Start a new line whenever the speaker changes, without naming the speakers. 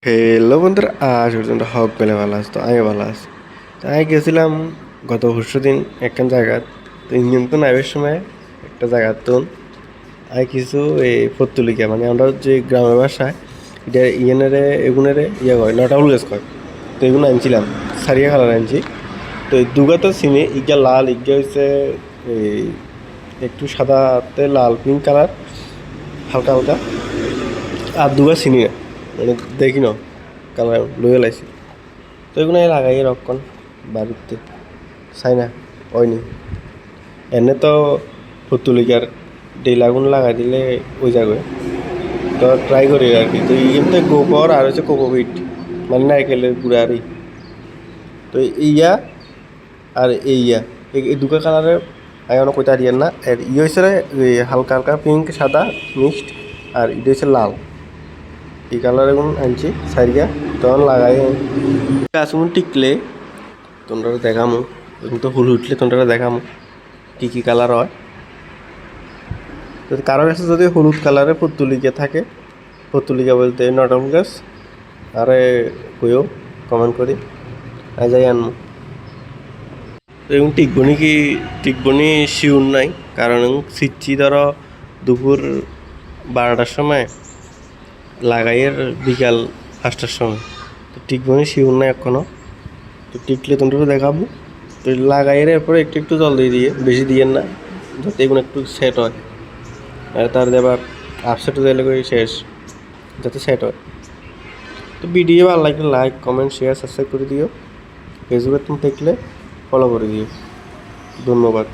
Hello বন্ধুরা, আজ পর্যন্ত হক বেলে ভালো আছি। তো আমি ভালো আছি। তো আমি গেছিলাম গত পরশু দিন একখান জায়গা। তো ইঞ্জিন তো নাইবের সময় একটা জায়গা তো আই কিছু এই ফতুলিকা মানে আমরা যে গ্রামের বাসায় এটা ইয়েনারে এগুনেরে ইয়ে কয় নটাউল গাছ কয়। তো এগুলো আনছিলাম সারিয়া কালার আনছি। তো এই দুগা তো চিনি ইগা লাল ইগা হচ্ছে এই একটু সাদাতে লাল পিঙ্ক কালার হালকা হালকা। আর দুগা চিনি না মানে দেখি না কালার লইয়া লাইছি। তো এগুলো লাগাই রক্ষণ বাড়িতে চাই না হয়নি এনে তো পুতুলিকার ডেলাগুন লাগাই দিলে ওই যাবে। তো ট্রাই করি আর কি। তো এমনি গোবর আর হচ্ছে কোকোপিট মানে নারকেলের গুঁড়া আর তো ইয়া আর ইয়া এই দুটো কালারের আমি অনেক কইতা দিয়েন না। আর হয়েছে হালকা হালকা পিঙ্ক সাদা মিক্সড আর এটা হচ্ছে লাল। এই কালার এখন আনছি সারিয়া তখন লাগাই গাছ টিকলে তোমরা দেখামো। এখন তো ফুল উঠলে তোমরা দেখামো কী কী কালার হয়। যদি কারো কাছে যদি হলুদ কালারের পর্তুলিকা থাকে, পর্তুলিকা বলতে নটম গাছ আরে কইও কমেন্ট করি যাই আনমো। এবং টিকবনি কি টিকবনি শিউর নাই, কারণ সিচ্ছি ধরো দুপুর 12টার সময় লাগাইয়ের বিকাল 5টার সময়। তো টিকবনি শিউর নাই এখনও। তো টিকলে তোমরা দেখাবো। তো লাগাইয়ের এরপরে একটু একটু জল দিয়ে বেশি দিয়েন না, যাতে এগুলো একটু সেট হয়। আর তার আবার আপসেটও দিলে করে শেষ, যাতে সেট হয়। তো ভিডিও ভালো লাগলে লাইক কমেন্ট শেয়ার সাবস্ক্রাইব করে দিও। ফেসবুকে তুমি দেখলে ফলো করে দিও। ধন্যবাদ।